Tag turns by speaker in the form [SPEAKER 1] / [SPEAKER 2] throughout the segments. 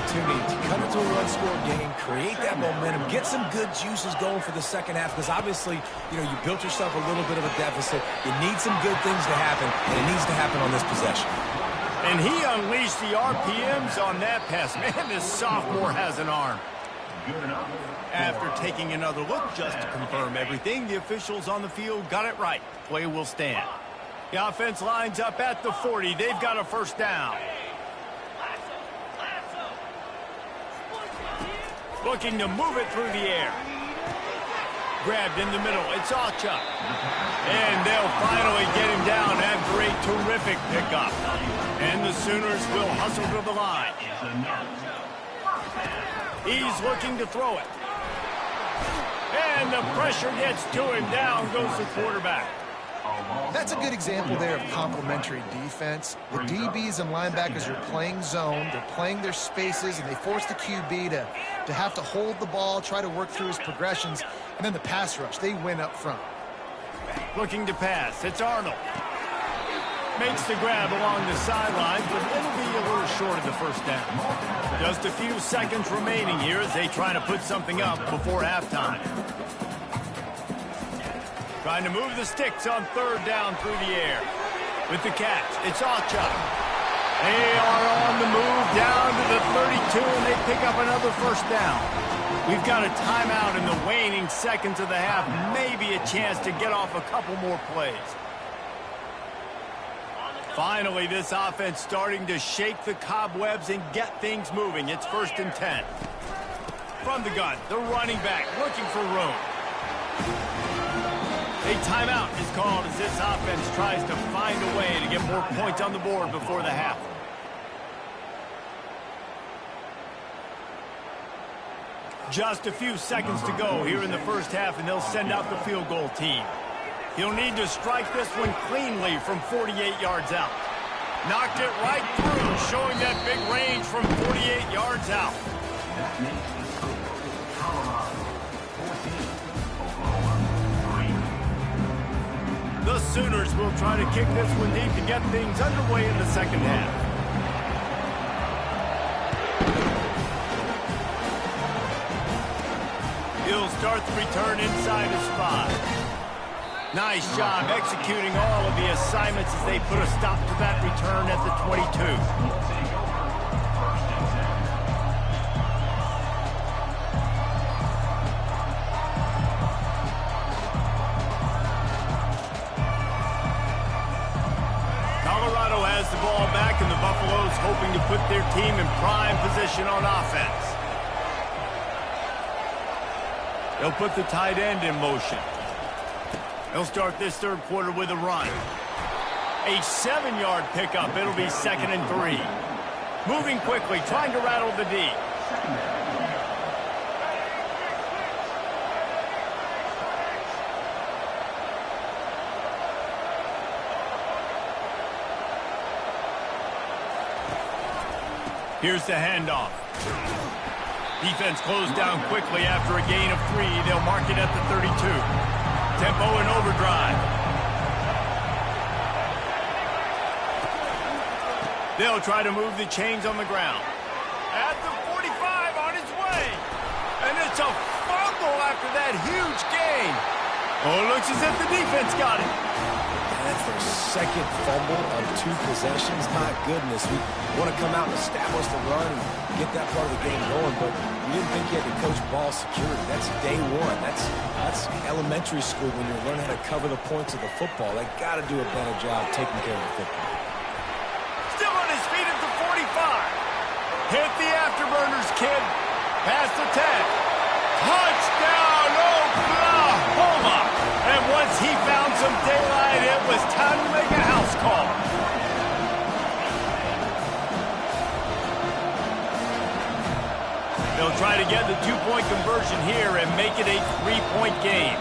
[SPEAKER 1] opportunity to cut into a one-score game, create that momentum, get some good juices going for the second half, because obviously, you built yourself a little bit of a deficit. You need some good things to happen, and it needs to happen on this possession.
[SPEAKER 2] And he unleashed the RPMs on that pass. Man, this sophomore has an arm. After taking another look just to confirm everything, the officials on the field got it right. Play will stand. The offense lines up at the 40. They've got a first down. Looking to move it through the air. Grabbed in the middle. It's Ncaa. And they'll finally get him down after a terrific pickup. And the Sooners will hustle to the line. He's looking to throw it. And the pressure gets to him. Down goes the quarterback.
[SPEAKER 3] That's a good example there of complementary defense. The DBs and linebackers are playing zone. They're playing their spaces, and they force the QB to have to hold the ball, try to work through his progressions, and then the pass rush. They win up front.
[SPEAKER 2] Looking to pass. It's Arnold. Makes the grab along the sideline, but it'll be a little short of the first down. Just a few seconds remaining here as they try to put something up before halftime. Trying to move the sticks on third down through the air. With the catch, it's Ncaa. They are on the move down to the 32, and they pick up another first down. We've got a timeout in the waning seconds of the half. Maybe a chance to get off a couple more plays. Finally, this offense starting to shake the cobwebs and get things moving. It's 1st and 10. From the gun, the running back looking for room. A timeout is called as this offense tries to find a way to get more points on the board before the half. Just a few seconds to go here in the first half, and they'll send out the field goal team. He'll need to strike this one cleanly from 48 yards out. Knocked it right through, showing that big range from 48 yards out. The Sooners will try to kick this one deep to get things underway in the second half. He'll start the return inside his 5. Nice job executing all of the assignments as they put a stop to that return at the 22. Colorado has the ball back, and the Buffaloes hoping to put their team in prime position on offense. They'll put the tight end in motion. They'll start this third quarter with a run. A 7-yard pickup. It'll be 2nd and 3. Moving quickly, trying to rattle the D. Here's the handoff. Defense closed down quickly after a gain of 3. They'll mark it at the 32. Tempo and overdrive. They'll try to move the chains on the ground. At the 45 on his way. And it's a fumble after that huge gain. Oh, it looks as if the defense got it.
[SPEAKER 1] That's their second fumble of 2 possessions. My goodness, we want to come out and establish the run and get that part of the game going, but we didn't think you had to coach ball security. That's day one. That's elementary school when you're learning how to cover the points of the football. They got to do a better job taking care of the football.
[SPEAKER 2] Still on his feet at the 45. Hit the afterburners, kid. Past the 10. Touchdown, Oklahoma! And once he found some daylight, it was time to make a house call. They'll try to get the 2-point conversion here and make it a 3-point game.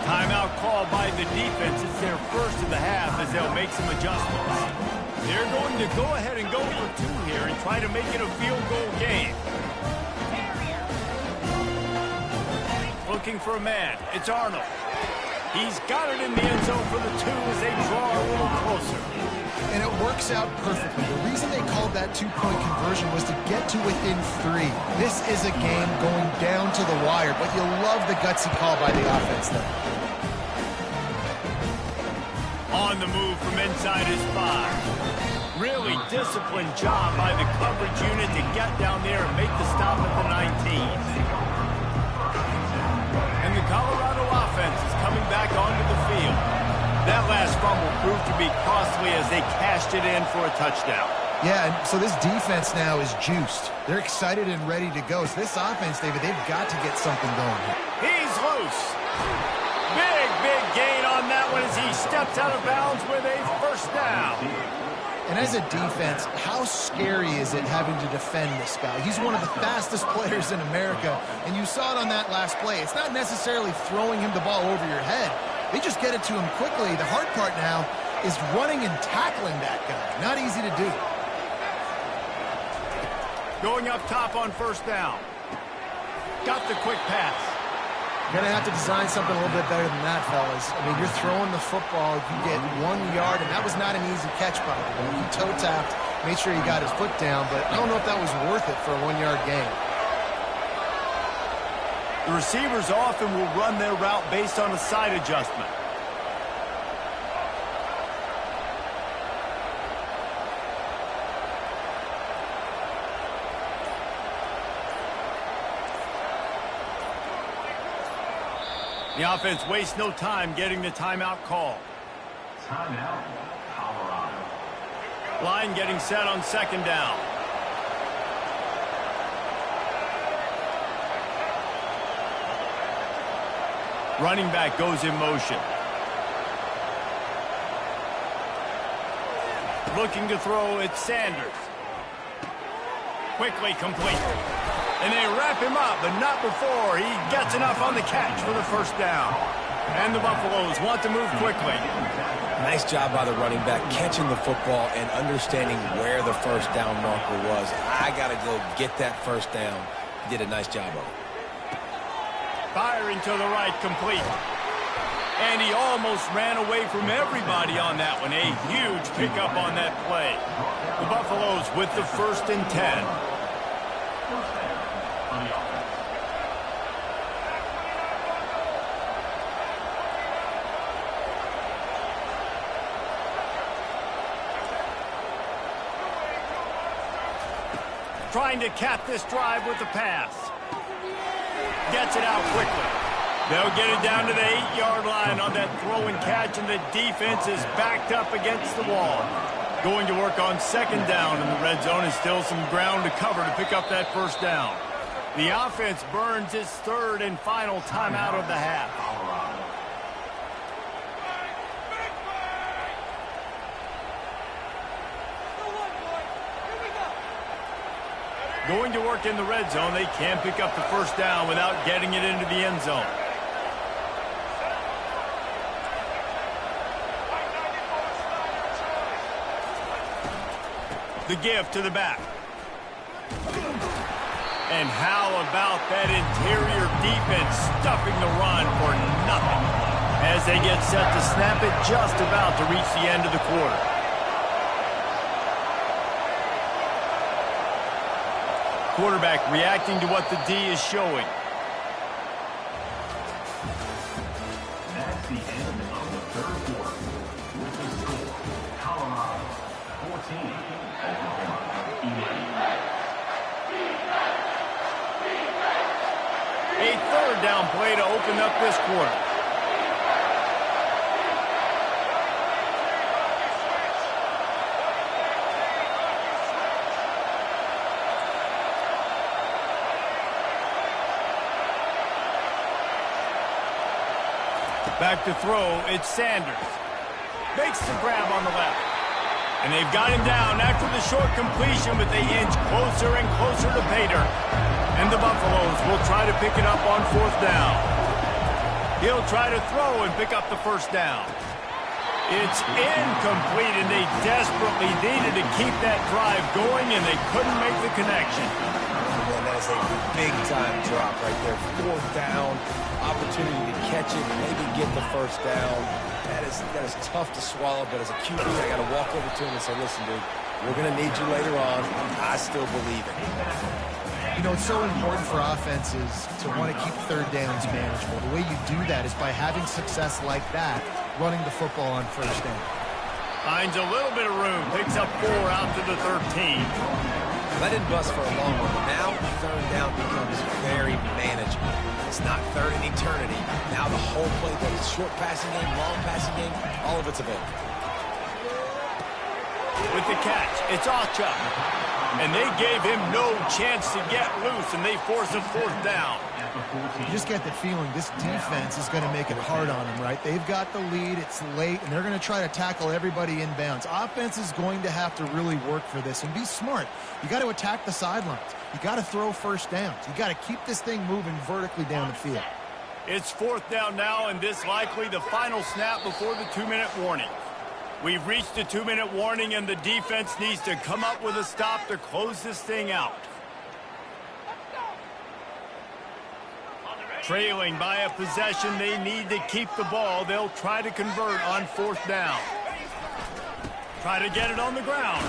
[SPEAKER 2] Timeout call by the defense. It's their first of the half as they'll make some adjustments. They're going to go ahead and go for 2 here and try to make it a field goal game. Looking for a man. It's Arnold. He's got it in the end zone for the 2 as they draw a little closer.
[SPEAKER 3] And it works out perfectly. The reason they called that two-point conversion was to get to within 3. This is a game going down to the wire, but you'll love the gutsy call by the offense there.
[SPEAKER 2] On the move from inside his 5. Really disciplined job by the coverage unit to get down there and make the stop at the 19. And the Colorado offense is coming back onto the field. That last fumble proved to be costly as they cashed it in for a touchdown.
[SPEAKER 3] Yeah, and so this defense now is juiced. They're excited and ready to go. So this offense, David, they've got to get something going here.
[SPEAKER 2] He's loose. Big gain on that one as he steps out of bounds with a first down.
[SPEAKER 3] And as a defense, how scary is it having to defend this guy? He's one of the fastest players in America, and you saw it on that last play. It's not necessarily throwing him the ball over your head. They just get it to him quickly. The hard part now is running and tackling that guy. Not easy to do.
[SPEAKER 2] Going up top on first down. Got the quick pass.
[SPEAKER 3] You're going to have to design something a little bit better than that, fellas. I mean, you're throwing the football, you get 1 yard, and that was not an easy catch, by the way. He toe-tapped, made sure he got his foot down, but I don't know if that was worth it for a 1-yard gain.
[SPEAKER 2] The receivers often will run their route based on a side adjustment. The offense wastes no time getting the timeout call.
[SPEAKER 4] Timeout, Colorado.
[SPEAKER 2] Line getting set on second down. Running back goes in motion. Looking to throw, it's Sanders. Quickly complete. And they wrap him up, but not before he gets enough on the catch for the first down. And the Buffaloes want to move quickly.
[SPEAKER 1] Nice job by the running back, catching the football and understanding where the first down marker was. I got to go get that first down. He did a nice job of it.
[SPEAKER 2] Firing to the right, complete. And he almost ran away from everybody on that one. A huge pickup on that play. The Buffaloes with the 1st and 10. Trying to cap this drive with the pass. Gets it out quickly. They'll get it down to the 8-yard line on that throw and catch, and the defense is backed up against the wall. Going to work on second down, and the red zone is still some ground to cover to pick up that first down. The offense burns its 3rd and final timeout of the half. Going to work in the red zone. They can pick up the first down without getting it into the end zone. The give to the back. And how about that interior defense stuffing the run for nothing as they get set to snap it just about to reach the end of the quarter. Quarterback reacting to what the D is showing.
[SPEAKER 4] That's the end of the 3rd quarter. With the score, Colorado 14, Oklahoma 11.
[SPEAKER 2] A 3rd down play to open up this quarter. Back to throw, it's Sanders. Makes the grab on the left. And they've got him down after the short completion, but they inch closer and closer to pay dirt. And the Buffaloes will try to pick it up on 4th down. He'll try to throw and pick up the first down. It's incomplete, and they desperately needed to keep that drive going, and they couldn't make the connection.
[SPEAKER 1] Well, that is a big-time drop right there. 4th down, opportunity to catch it, maybe get the first down. That is tough to swallow, but as a QB, I got to walk over to him and say, listen, dude, we're going to need you later on. I still believe it.
[SPEAKER 3] You know, it's so important for offenses to want to keep 3rd downs manageable. The way you do that is by having success like that, running the football on 1st down.
[SPEAKER 2] Finds a little bit of room, picks up 4 out to the 13.
[SPEAKER 1] That didn't bust for a long one. Now 3rd down becomes very manageable. It's not 3rd in eternity. Now the whole play, the short passing game, long passing game, all of it's available.
[SPEAKER 2] With the catch, it's Ncaa. And they gave him no chance to get loose, and they force a 4th down.
[SPEAKER 3] You just get the feeling this defense is going to make it hard on them, right? They've got the lead, it's late, and they're going to try to tackle everybody inbounds. Offense is going to have to really work for this and be smart. You got to attack the sidelines. You got to throw 1st downs. You got to keep this thing moving vertically down the field.
[SPEAKER 2] It's 4th down now, and this likely the final snap before the 2-minute warning. We've reached the 2-minute warning, and the defense needs to come up with a stop to close this thing out. Trailing by a possession, they need to keep the ball. They'll try to convert on 4th down. Try to get it on the ground.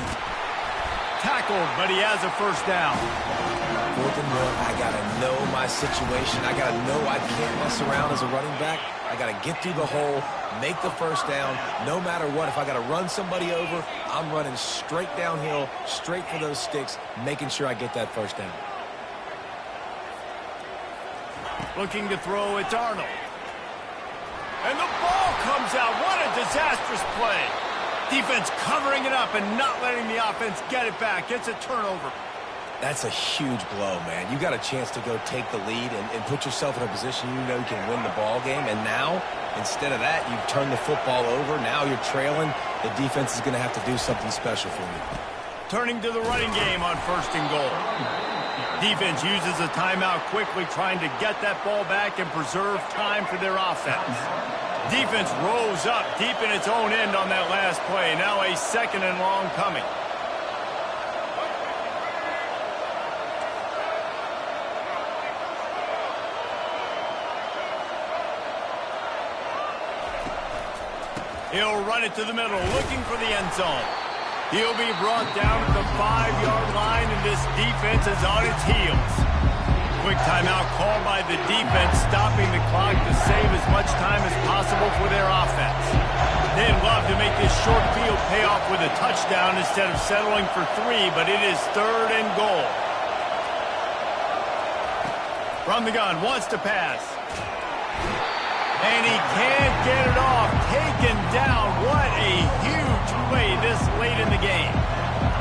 [SPEAKER 2] Tackled, but he has a 1st down.
[SPEAKER 1] 4th and 1, I got to know my situation. I got to know I can't mess around as a running back. I got to get through the hole, make the 1st down. No matter what, if I got to run somebody over, I'm running straight downhill, straight for those sticks, making sure I get that 1st down.
[SPEAKER 2] Looking to throw, it's Arnold. And the ball comes out. What a disastrous play. Defense covering it up and not letting the offense get it back. It's a turnover.
[SPEAKER 1] That's a huge blow, man. You got a chance to go take the lead and put yourself in a position you know you can win the ball game. And now, instead of that, you turn the football over. Now you're trailing. The defense is going to have to do something special for you.
[SPEAKER 2] Turning to the running game on 1st and goal. Defense uses a timeout quickly, trying to get that ball back and preserve time for their offense. Defense rose up deep in its own end on that last play. Now a 2nd and long coming. He'll run it to the middle, looking for the end zone. He'll be brought down at the 5-yard line, and this defense is on its heels. Quick timeout called by the defense, stopping the clock to save as much time as possible for their offense. They'd love to make this short field pay off with a touchdown instead of settling for 3, but it is 3rd and goal. From the gun, wants to pass. And he can't get it off. Taken down. What a huge play this late in the game.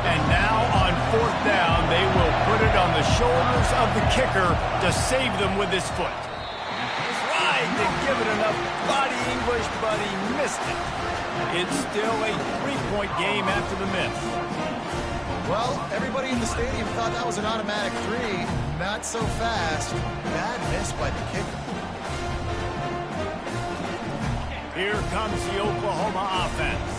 [SPEAKER 2] And now on 4th down, they will put it on the shoulders of the kicker to save them with his foot. Tried to give it enough body English, but he missed it. It's still a 3-point game after the miss.
[SPEAKER 3] Well, everybody in the stadium thought that was an automatic 3. Not so fast. Bad miss by the kicker.
[SPEAKER 2] Here comes the Oklahoma offense.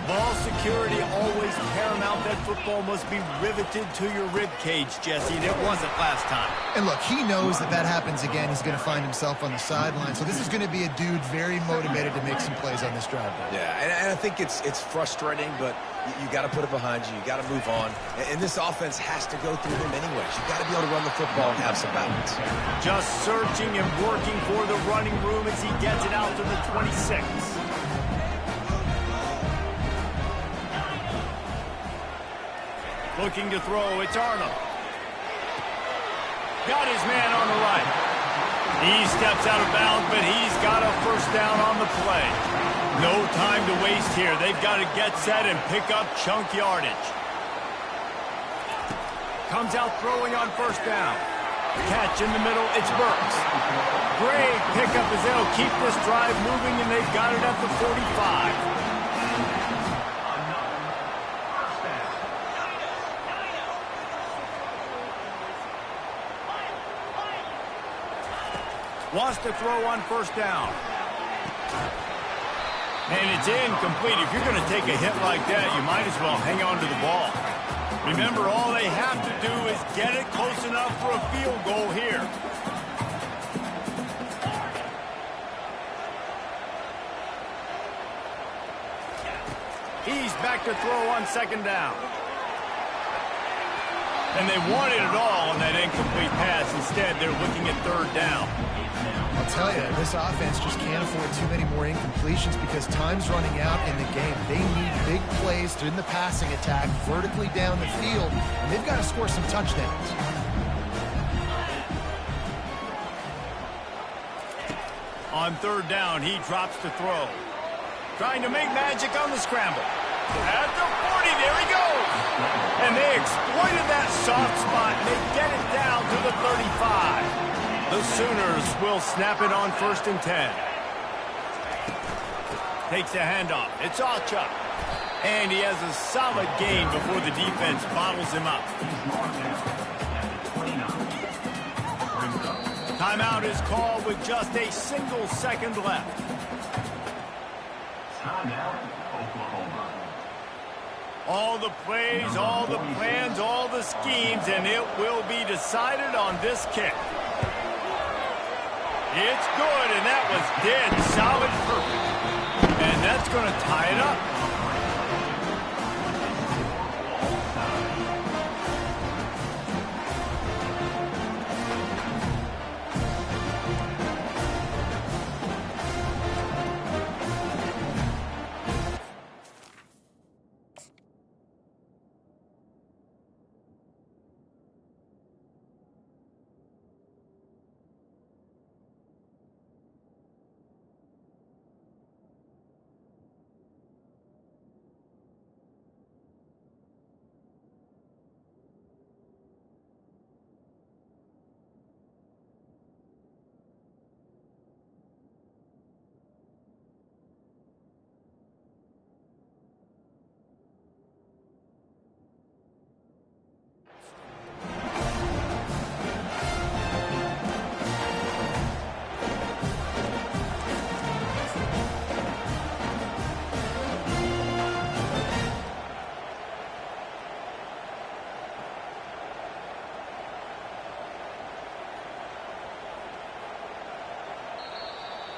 [SPEAKER 2] Ball security always paramount. That football must be riveted to your rib cage, Jesse, and it wasn't last time.
[SPEAKER 3] And look, he knows that happens again. He's going to find himself on the sideline. So this is going to be a dude very motivated to make some plays on this drive.
[SPEAKER 1] Yeah, and I think it's frustrating, but you got to put it behind you. You got to move on. And this offense has to go through him anyways. You got to be able to run the football and have some balance.
[SPEAKER 2] Just searching and working for the running room as he gets it out to the 26. Looking to throw, it's Arnold. Got his man on the right. He steps out of bounds, but he's got a 1st down on the play. No time to waste here. They've got to get set and pick up chunk yardage. Comes out throwing on 1st down. Catch in the middle, it's Burks. Great pickup as they'll keep this drive moving, and they've got it at the 45. Wants to throw on 1st down. And it's incomplete. If you're going to take a hit like that, you might as well hang on to the ball. Remember, all they have to do is get it close enough for a field goal here. He's back to throw on second down. And they wanted it all on that incomplete pass. Instead, they're looking at third down.
[SPEAKER 3] I'll tell you, this offense just can't afford too many more incompletions because time's running out in the game. They need big plays in the passing attack, vertically down the field, and they've got to score some touchdowns.
[SPEAKER 2] On third down, he drops to throw. Trying to make magic on the scramble. At the 40, there he goes. And they exploited that soft spot, and they get it down to the 35. The Sooners will snap it on 1st and 10. Takes a handoff. It's Ncaa. And he has a solid gain before the defense bottles him up. Timeout is called with just a single second left.
[SPEAKER 4] Timeout, Oklahoma.
[SPEAKER 2] All the plays, all the plans, all the schemes, and it will be decided on this kick. It's good, and that was dead solid perfect. And that's going to tie it up.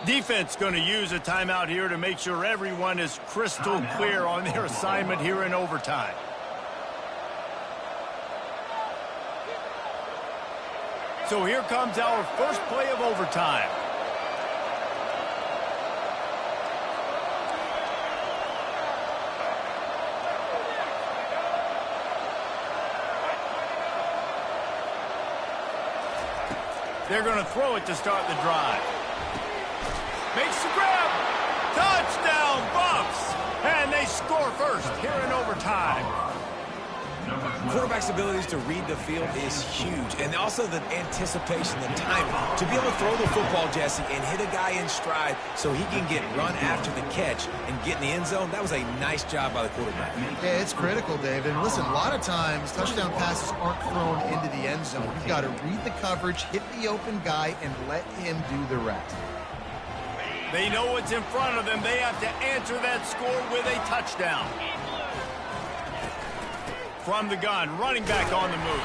[SPEAKER 2] Defense going to use a timeout here to make sure everyone is crystal clear on their assignment here in overtime. So here comes our first play of overtime. They're going to throw it to start the drive. Makes the grab. Touchdown, Buffs. And they score first here in overtime.
[SPEAKER 1] Quarterback's abilities to read the field is huge. And also the anticipation, the timing. To be able to throw the football, Jesse, and hit a guy in stride so he can get run after the catch and get in the end zone, that was a nice job by the quarterback.
[SPEAKER 3] Yeah, it's critical, David. And listen, a lot of times touchdown passes aren't thrown into the end zone. You've got to read the coverage, hit the open guy, and let him do the rest.
[SPEAKER 2] They know what's in front of them. They have to answer that score with a touchdown. From the gun, running back on the move.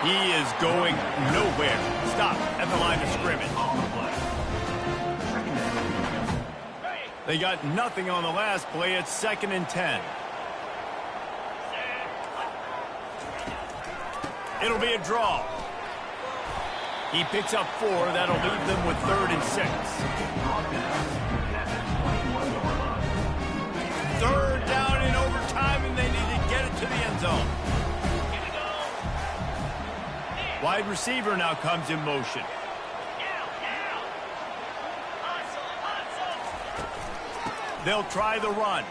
[SPEAKER 2] He is going nowhere. Stop at the line of scrimmage. They got nothing on the last play. It's 2nd and 10. It'll be a draw. He picks up 4. That'll leave them with 3rd and 6. 3rd down in overtime, and they need to get it to the end zone. Wide receiver now comes in motion. They'll try the run.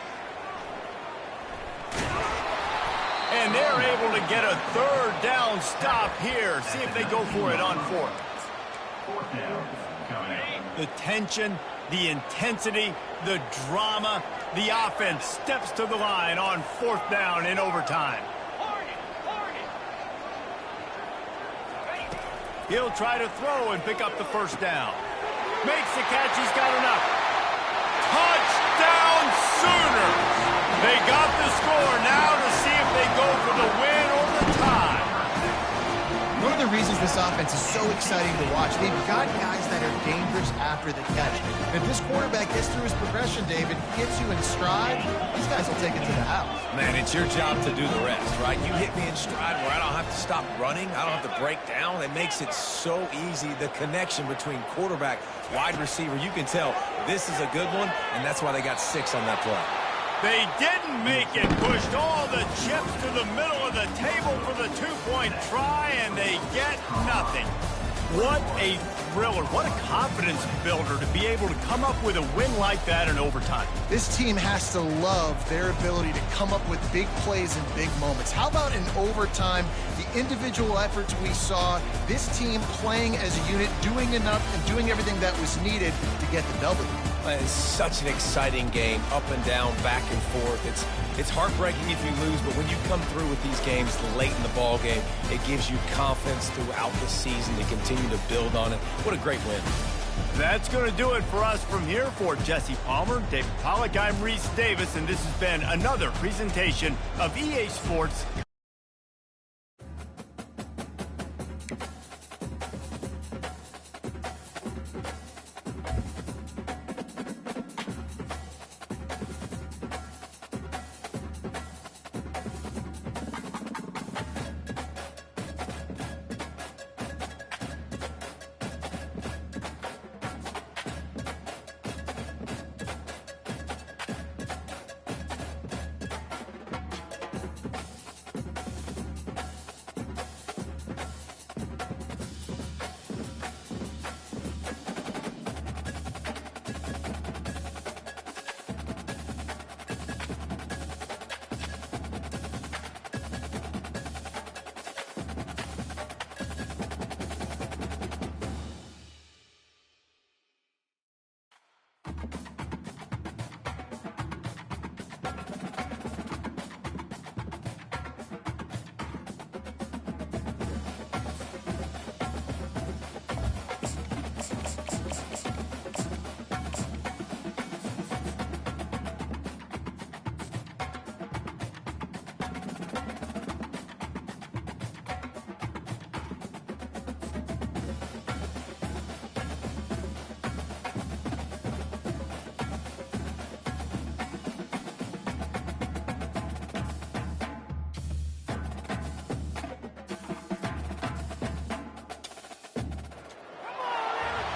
[SPEAKER 2] And they're able to get a 3rd down stop here. See if they go for it on 4th. The tension, the intensity, the drama, the offense steps to the line on 4th down in overtime. He'll try to throw and pick up the 1st down. Makes the catch. He's got enough. Touchdown Sooners! They got the score now to see if they go for the win
[SPEAKER 3] of the reasons this offense is so exciting to watch. They've got guys that are dangerous after the catch. And if this quarterback gets through his progression, David, gets you in stride, these guys will take it to the house.
[SPEAKER 1] Man, it's your job to do the rest, right? You hit me in stride where I don't have to stop running. I don't have to break down. It makes it so easy. The connection between quarterback, wide receiver, you can tell this is a good one, and that's why they got 6 on that play.
[SPEAKER 2] They didn't make it. Pushed all the chips to the middle of the table for the two-point try, and they get nothing. What a thriller. What a confidence builder to be able to come up with a win like that in overtime.
[SPEAKER 3] This team has to love their ability to come up with big plays in big moments. How about in overtime, the individual efforts we saw, this team playing as a unit, doing enough and doing everything that was needed to get the W.
[SPEAKER 1] It's such an exciting game, up and down, back and forth. It's heartbreaking if you lose, but when you come through with these games late in the ball game, it gives you confidence throughout the season to continue to build on it. What a great win.
[SPEAKER 2] That's going to do it for us from here. For Jesse Palmer, David Pollack, I'm Reese Davis, and this has been another presentation of EA Sports.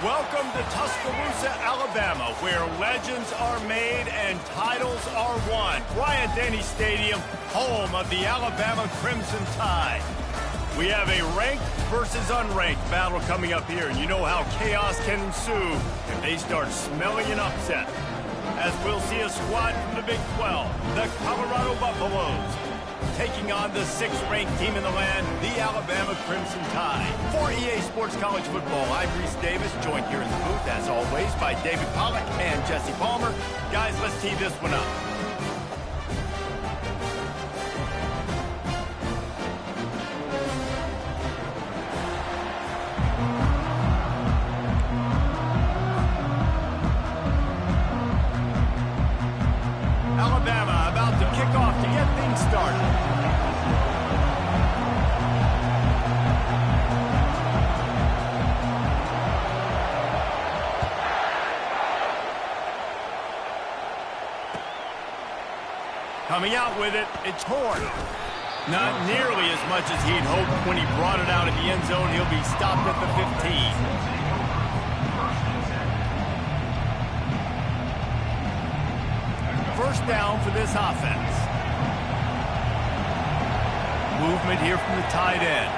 [SPEAKER 2] Welcome to Tuscaloosa, Alabama, where legends are made and titles are won. Bryant-Denny Stadium, home of the Alabama Crimson Tide. We have a ranked versus unranked battle coming up here, and you know how chaos can ensue if they start smelling an upset. As we'll see a squad from the Big 12, the Colorado Buffaloes, taking on the 6th-ranked team in the land, the Alabama Crimson Tide. For EA Sports College Football, I'm Reese Davis, joined here in the booth, as always, by David Pollack and Jesse Palmer. Guys, let's tee this one up. Alabama about to kick off to get things started. Coming out with it, it's Horn. Not nearly as much as he'd hoped when he brought it out of the end zone. He'll be stopped at the 15. First down for this offense. Movement here from the tight end.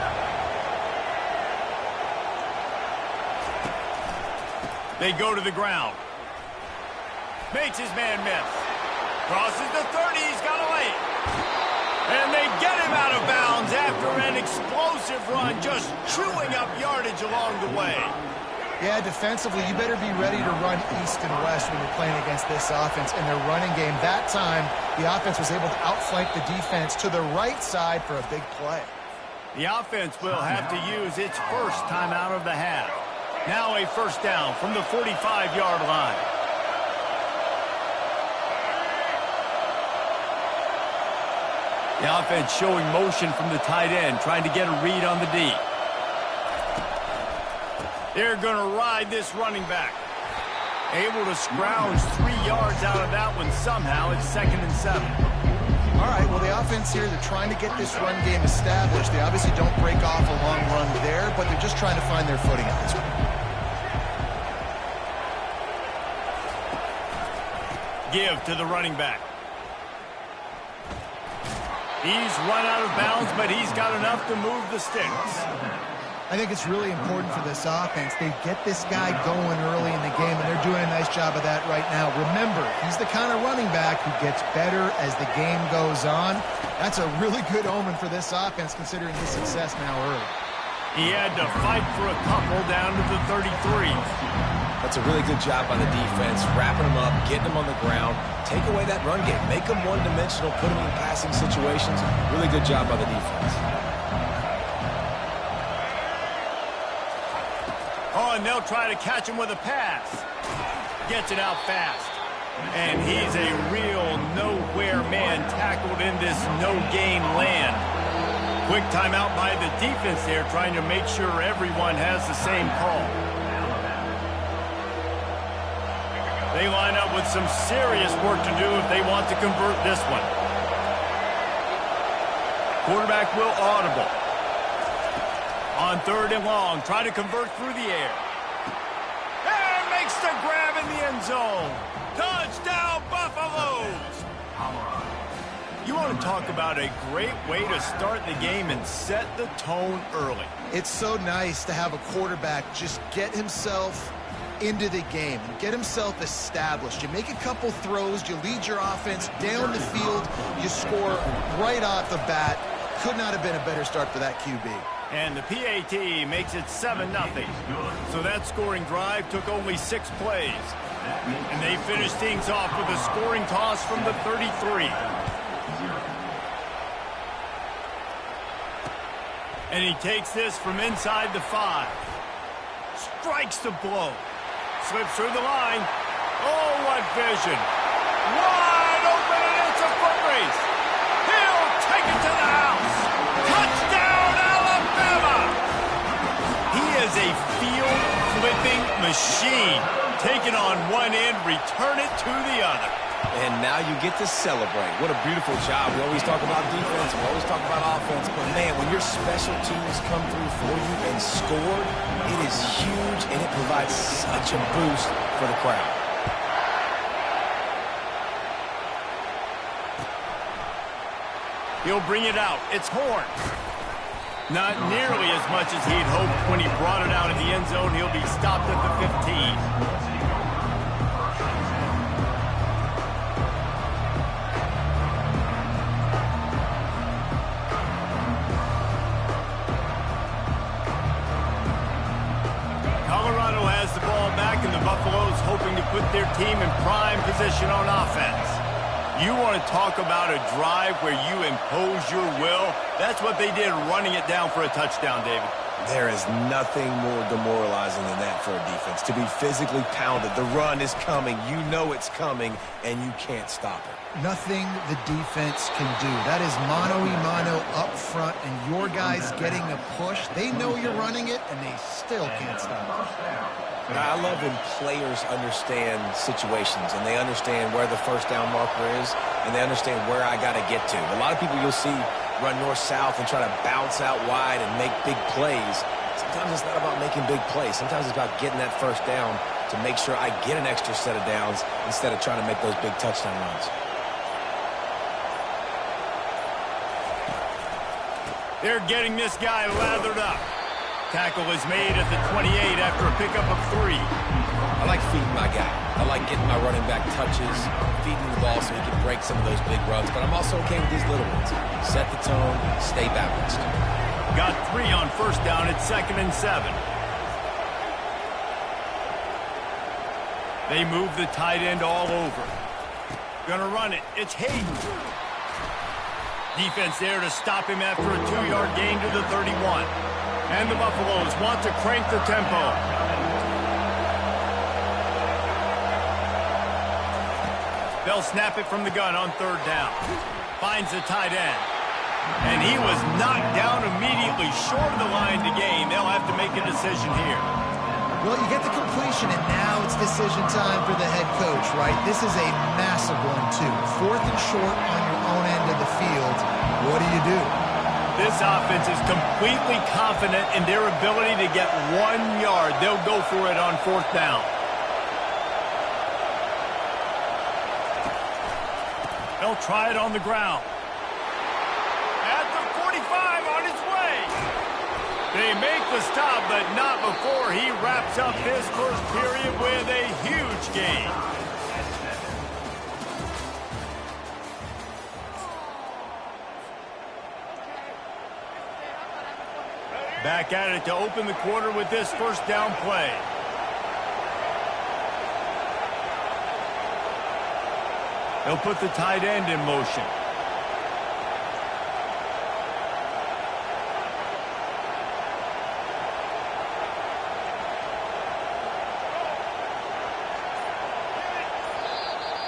[SPEAKER 2] They go to the ground. Makes his man miss. Crosses the 30, he's got a lane. And they get him out of bounds after an explosive run, just chewing up yardage along the way.
[SPEAKER 3] Yeah, defensively, you better be ready to run east and west when you're playing against this offense in their running game. That time, the offense was able to outflank the defense to the right side for a big play.
[SPEAKER 2] The offense will have to use its first time out of the half. Now a first down from the 45-yard line. The offense showing motion from the tight end, trying to get a read on the D. They're going to ride this running back. Able to scrounge 3 yards out of that one somehow. It's 2nd and 7.
[SPEAKER 3] All right, well, the offense here, they're trying to get this run game established. They obviously don't break off a long run there, but they're just trying to find their footing at this point.
[SPEAKER 2] Give to the running back. He's run out of bounds, but he's got enough to move the sticks.
[SPEAKER 3] I think it's really important for this offense. They get this guy going early in the game, and they're doing a nice job of that right now. Remember, he's the kind of running back who gets better as the game goes on. That's a really good omen for this offense, considering his success now early.
[SPEAKER 2] He had to fight for a couple down to the 33.
[SPEAKER 1] That's a really good job by the defense, wrapping them up, getting them on the ground, take away that run game, make them one-dimensional, put them in passing situations. Really good job by the defense.
[SPEAKER 2] Oh, and they'll try to catch him with a pass. Gets it out fast. And he's a real nowhere man tackled in this no-gain land. Quick timeout by the defense there, trying to make sure everyone has the same call. They line up with some serious work to do if they want to convert this one. Quarterback will audible. On 3rd and long, trying to convert through the air. And makes the grab in the end zone. Touchdown, Buffaloes! You want to talk about a great way to start the game and set the tone early.
[SPEAKER 3] It's so nice to have a quarterback just get himself into the game and get himself established. You make a couple throws, you lead your offense down the field, you score right off the bat. Could not have been a better start for that QB.
[SPEAKER 2] And the PAT makes it 7-0. So that scoring drive took only 6 plays. And they finished things off with a scoring toss from the 33. And he takes this from inside the 5. Strikes the blow. Slips through the line. Oh, what vision. Wide open, and it's a foot race. He'll take it to the house. Touchdown, Alabama! He is a field-flipping machine. Take it on one end, return it to the other.
[SPEAKER 1] And now you get to celebrate. What a beautiful job. We always talk about defense, we always talk about offense, but man, when your special teams come through for you and score, it is huge, and it provides such a boost for the crowd.
[SPEAKER 2] He'll bring it out. It's Horn. Not nearly as much as he'd hoped when he brought it out of the end zone. He'll be stopped at the 15. Colorado has the ball back, and the Buffaloes hoping to put their team in prime position on offense. You want to talk about a drive where you impose your will? That's what they did, running it down for a touchdown, David.
[SPEAKER 1] There is nothing more demoralizing than that for a defense. To be physically pounded. The run is coming. You know it's coming, and you can't stop it.
[SPEAKER 3] Nothing the defense can do. That is mano-a-mano up front, and your guys getting a push. They know you're running it, and they still can't stop it.
[SPEAKER 1] I love when players understand situations, and they understand where the first down marker is, and they understand where I got to get to. A lot of people you'll see run north-south and try to bounce out wide and make big plays. Sometimes it's not about making big plays. Sometimes it's about getting that first down to make sure I get an extra set of downs instead of trying to make those big touchdown runs.
[SPEAKER 2] They're getting this guy lathered up. Tackle is made at the 28 after a pickup of 3.
[SPEAKER 1] I like feeding my guy. I like getting my running back touches, feeding the ball so he can break some of those big runs, but I'm also okay with these little ones. Set the tone, stay balanced.
[SPEAKER 2] Got 3 on first down at 2nd and 7. They move the tight end all over. Gonna run it. It's Hayden. Defense there to stop him after a 2-yard gain to the 31. And the Buffaloes want to crank the tempo. They'll snap it from the gun on 3rd down. Finds the tight end. And he was knocked down immediately short of the line to gain. They'll have to make a decision here.
[SPEAKER 3] Well, you get the completion, and now it's decision time for the head coach, right? This is a massive one, too. 4th and short on your own end of the field. What do you do?
[SPEAKER 2] This offense is completely confident in their ability to get 1 yard. They'll go for it on 4th down. They'll try it on the ground. At the 45, on his way. They make the stop, but not before he wraps up his first period with a huge gain. Back at it to open the quarter with this first down play. They'll put the tight end in motion.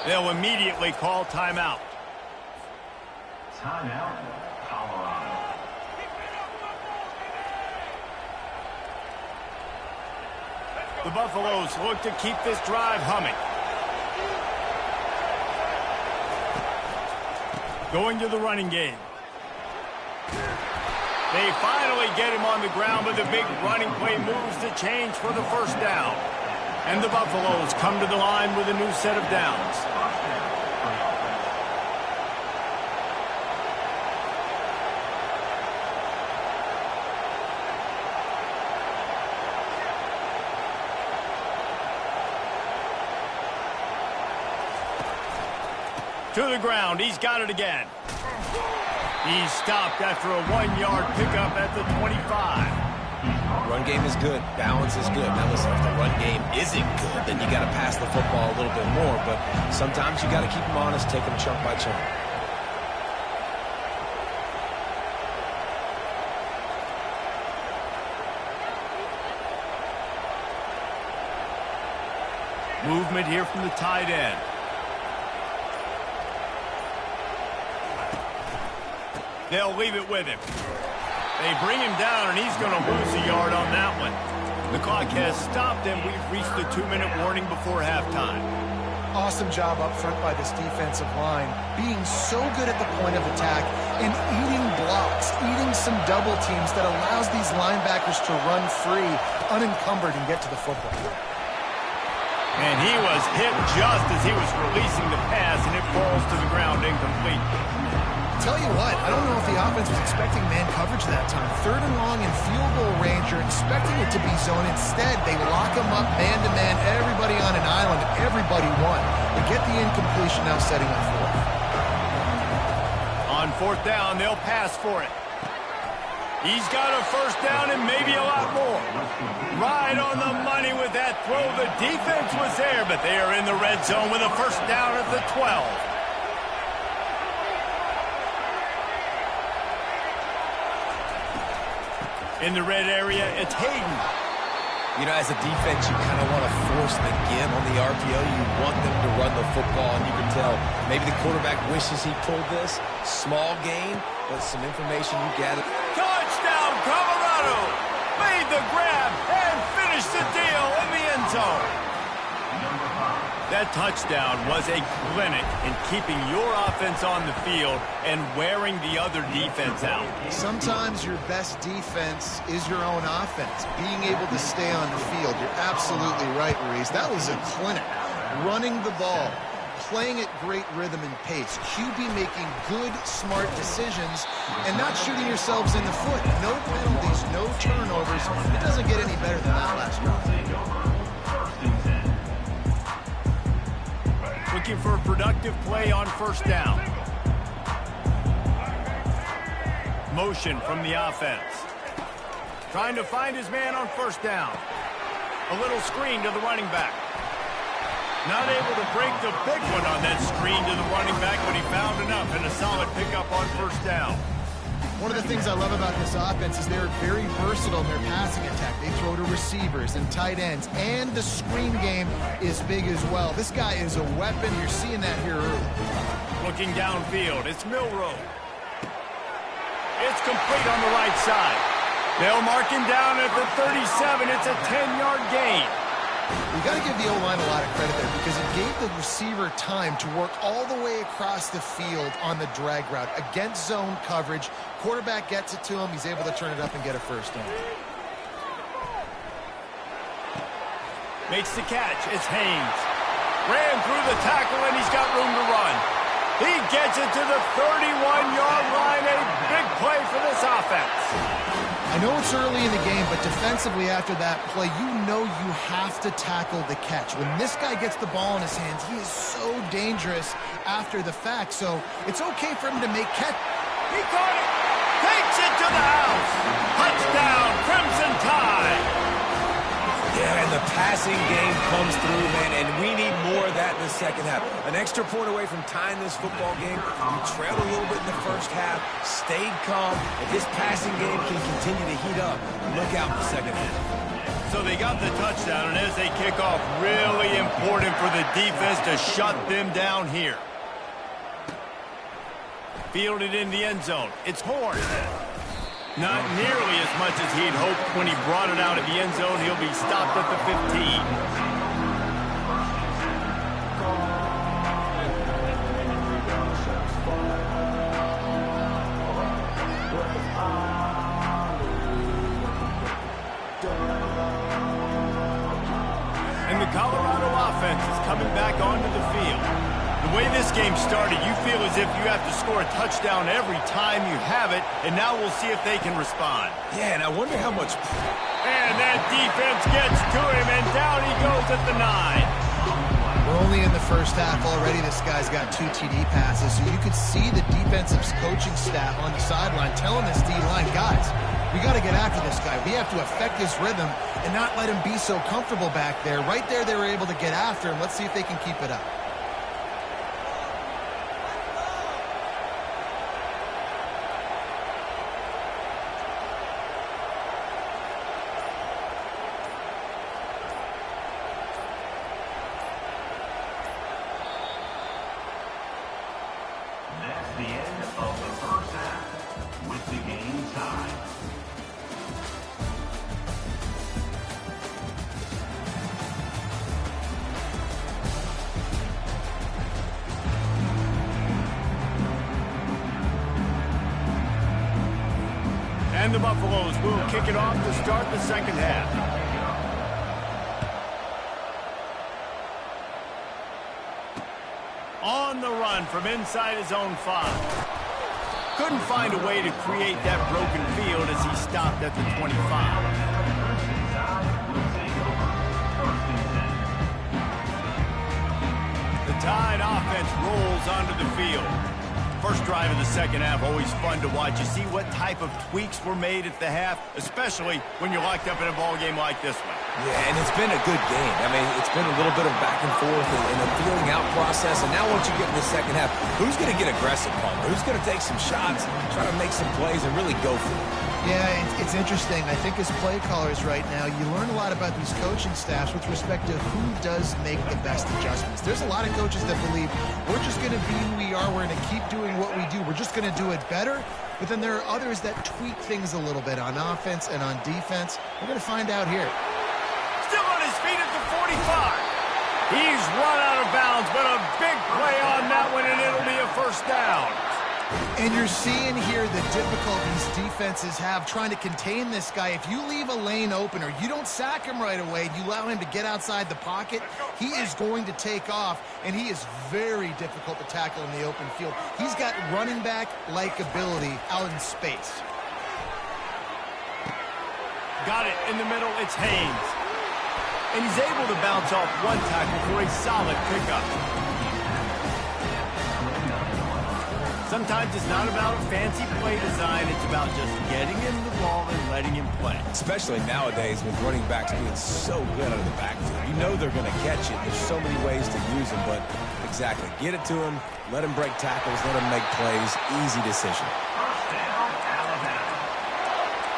[SPEAKER 2] They'll immediately call timeout.
[SPEAKER 4] Timeout, Colorado.
[SPEAKER 2] The Buffaloes look to keep this drive humming. Going to the running game. They finally get him on the ground, but the big running play moves the change for the first down. And the Buffaloes come to the line with a new set of downs. To the ground, he's got it again. He's stopped after a 1-yard pickup at the 25.
[SPEAKER 1] Run game is good. Balance is good. Now listen, if the run game isn't good, then you got to pass the football a little bit more. But sometimes you got to keep them honest, take them chunk by chunk.
[SPEAKER 2] Movement here from the tight end. They'll leave it with him. They bring him down, and he's going to lose a yard on that one. The clock has stopped, and we've reached the 2-minute warning before halftime.
[SPEAKER 3] Awesome job up front by this defensive line, being so good at the point of attack and eating blocks, eating some double teams that allows these linebackers to run free, unencumbered, and get to the football.
[SPEAKER 2] And he was hit just as he was releasing the pass, and it falls to the ground incomplete.
[SPEAKER 3] Tell you what, I don't know if the offense was expecting man coverage that time. 3rd and long in field goal range, you're expecting it to be zone. Instead, they lock them up man-to-man, everybody on an island, everybody won. They get the incompletion, now setting up 4th.
[SPEAKER 2] On 4th down, they'll pass for it. He's got a first down and maybe a lot more. Right on the money with that throw. The defense was there, but they are in the red zone with a first down at the 12. In the red area, it's Hayden.
[SPEAKER 1] You know, as a defense, you kind of want to force the give on the RPO. You want them to run the football, and you can tell maybe the quarterback wishes he pulled this. Small gain, but some information you gather.
[SPEAKER 2] Touchdown, Colorado! Made the grab and finished the deal in the end zone. That touchdown was a clinic in keeping your offense on the field and wearing the other defense out.
[SPEAKER 3] Sometimes your best defense is your own offense, being able to stay on the field. You're absolutely right, Reese. That was a clinic. Running the ball, playing at great rhythm and pace. QB making good, smart decisions and not shooting yourselves in the foot. No penalties, no turnovers. It doesn't get any better than that last round.
[SPEAKER 2] Looking for a productive play on first down. Motion from the offense. Trying to find his man on first down. A little screen to the running back. Not able to break the big one on that screen to the running back, but he found enough and a solid pickup on first down.
[SPEAKER 3] One of the things I love about this offense is they're very versatile in their passing attack. They throw to receivers and tight ends, and the screen game is big as well. This guy is a weapon. You're seeing that here early.
[SPEAKER 2] Looking downfield, it's Milroe. It's complete on the right side. They'll mark him down at the 37. It's a 10-yard gain.
[SPEAKER 3] We got to give the O-line a lot of credit there because it gave the receiver time to work all the way across the field on the drag route against zone coverage. Quarterback gets it to him. He's able to turn it up and get a first down.
[SPEAKER 2] Makes the catch. It's Haynes. Ran through the tackle, and he's got room to run. He gets it to the 31-yard line. A big play for this offense.
[SPEAKER 3] I know it's early in the game, but defensively after that play, you know you have to tackle the catch. When this guy gets the ball in his hands, he is so dangerous after the fact. So it's okay for him to make catch.
[SPEAKER 2] He caught it. Takes it to the house. Touchdown, Crimson Tide.
[SPEAKER 1] Yeah, and the passing game comes through, man, and we need more of that in the second half. An extra point away from tying this football game. We trailed a little bit in the first half, stayed calm, and this passing game can continue to heat up. Look out in the second half.
[SPEAKER 2] So they got the touchdown, and as they kick off, really important for the defense to shut them down here. Fielded in the end zone. It's Horn. Not nearly as much as he'd hoped when he brought it out of the end zone. He'll be stopped at the 15. And the Colorado offense is coming back onto the field. The way this game started, you feel as if you have to score a touchdown every time you have it, and now we'll see if they can respond.
[SPEAKER 1] Yeah, and I wonder how much...
[SPEAKER 2] And that defense gets to him, and down he goes at the 9.
[SPEAKER 3] We're only in the first half already. This guy's got 2 TD passes, so you could see the defensive coaching staff on the sideline telling this D-line, guys, we got to get after this guy. We have to affect his rhythm and not let him be so comfortable back there. Right there, they were able to get after him. Let's see if they can keep it up.
[SPEAKER 4] That's the end of the first half with the game tied.
[SPEAKER 2] And the Buffaloes will kick it off to start the second half. On the run from inside his own 5. Couldn't find a way to create that broken field as he stopped at the 25. The Tide offense rolls onto the field. First drive of the second half, always fun to watch. You see what type of tweaks were made at the half, especially when you're locked up in a ball game like this one.
[SPEAKER 1] Yeah, and it's been a good game. I mean, it's been a little bit of back and forth and a feeling out process. And now once you get in the second half, who's going to get aggressive, Palmer? Who's going to take some shots, try to make some plays, and really go for it?
[SPEAKER 3] Yeah, it's interesting. I think as play callers right now, you learn a lot about these coaching staffs with respect to who does make the best adjustments. There's a lot of coaches that believe we're just going to be who we are. We're going to keep doing what we do. We're just going to do it better. But then there are others that tweak things a little bit on offense and on defense. We're going to find out here.
[SPEAKER 2] Still on his feet at the 45. He's run out of bounds, but a big play on that one, and it'll be a first down.
[SPEAKER 3] And you're seeing here the difficulties defenses have trying to contain this guy. If you leave a lane open or you don't sack him right away, you allow him to get outside the pocket, he is going to take off, and he is very difficult to tackle in the open field. He's got running back-like ability out in space.
[SPEAKER 2] Got it in the middle. It's Haynes. And he's able to bounce off one tackle for a solid pickup. Sometimes it's not about a fancy play design. It's about just getting him the ball and letting him play.
[SPEAKER 1] Especially nowadays with running backs being so good out of the backfield. You know they're going to catch it. There's so many ways to use them, but exactly. Get it to him, let him break tackles, let him make plays. Easy decision.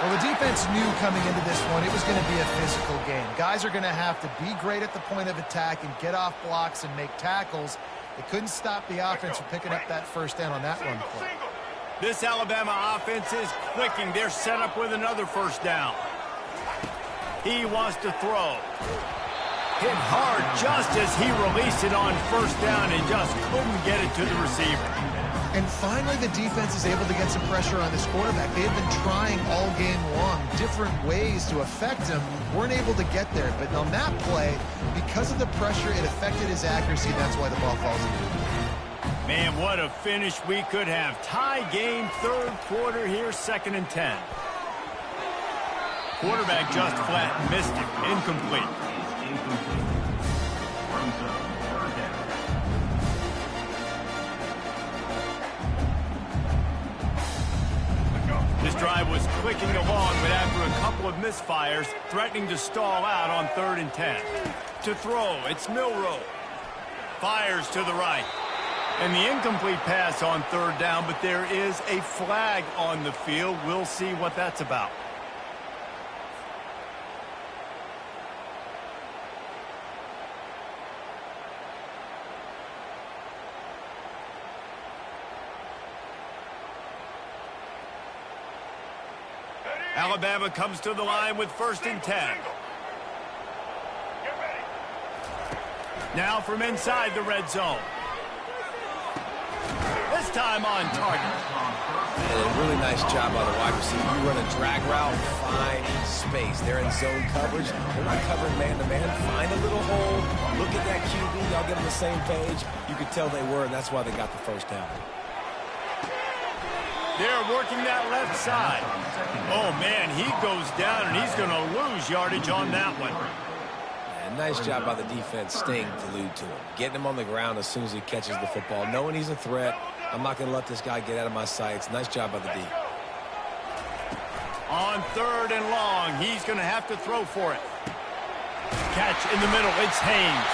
[SPEAKER 3] Well, the defense knew coming into this one it was going to be a physical game. Guys are going to have to be great at the point of attack and get off blocks and make tackles. They couldn't stop the offense from picking up that first down on that run play.
[SPEAKER 2] This Alabama offense is clicking. They're set up with another first down. He wants to throw. Hit hard just as he released it on first down and just couldn't get it to the receiver.
[SPEAKER 3] And finally, the defense is able to get some pressure on this quarterback. They have been trying all game long different ways to affect him. Weren't able to get there. But on that play, because of the pressure, it affected his accuracy. That's why the ball falls in.
[SPEAKER 2] Man, what a finish we could have. Tie game, third quarter here, 2nd and 10. Quarterback just flat missed it. Incomplete. This drive was clicking along, but after a couple of misfires, threatening to stall out on 3rd and 10. To throw, it's Milroe. Fires to the right. And the incomplete pass on 3rd down, but there is a flag on the field. We'll see what that's about. Alabama comes to the line with 1st and 10. Now from inside the red zone. This time on target.
[SPEAKER 1] And a really nice job by the wide receiver. You run a drag route, find space. They're in zone coverage. They're not covering man-to-man. Find a little hole. Look at that QB. Y'all get on the same page. You could tell they were, and that's why they got the first down.
[SPEAKER 2] They're working that left side. Oh, man, he goes down, and he's going to lose yardage on that one.
[SPEAKER 1] And nice job by the defense staying glued to him. Getting him on the ground as soon as he catches the football. Knowing he's a threat. I'm not going to let this guy get out of my sights. Nice job by the D.
[SPEAKER 2] On 3rd and long, he's going to have to throw for it. Catch in the middle. It's Haynes.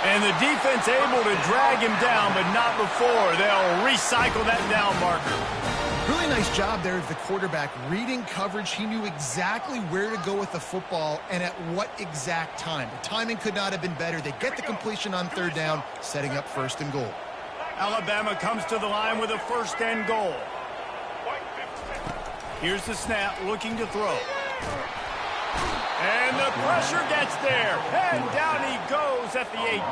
[SPEAKER 2] And the defense able to drag him down, but not before. They'll recycle that down marker.
[SPEAKER 3] Really nice job there of the quarterback reading coverage. He knew exactly where to go with the football and at what exact time. The timing could not have been better. They get the completion on 3rd down, setting up 1st and goal.
[SPEAKER 2] Alabama comes to the line with a 1st and goal. Here's the snap, looking to throw. And the pressure gets there. And down he goes at the 18.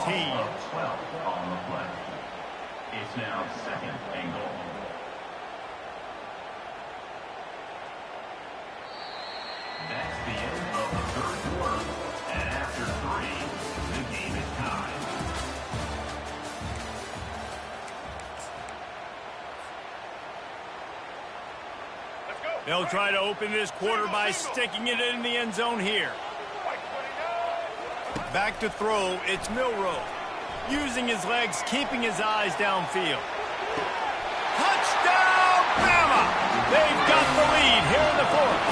[SPEAKER 4] 12 on the play. It's now 2nd and goal. That's the end of the 3rd quarter. And after 3, the game is tied.
[SPEAKER 2] They'll try to open this quarter by sticking it in the end zone here. Back to throw, it's Milroe. Using his legs, keeping his eyes downfield. Touchdown, Bama! They've got the lead here in the 4th.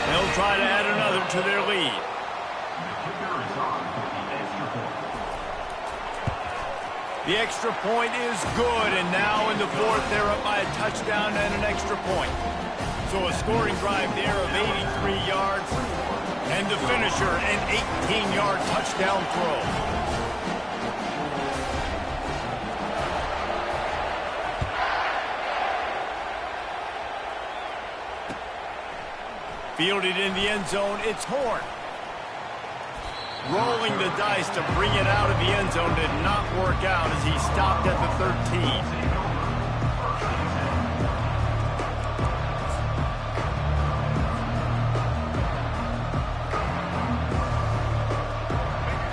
[SPEAKER 2] They'll try to add another to their lead. The extra point is good, and now in the 4th, they're up by a touchdown and an extra point. So a scoring drive there of 83 yards, and the finisher, an 18-yard touchdown throw. Fielded in the end zone, it's Horn. Rolling the dice to bring it out of the end zone did not work out as he stopped at the 13.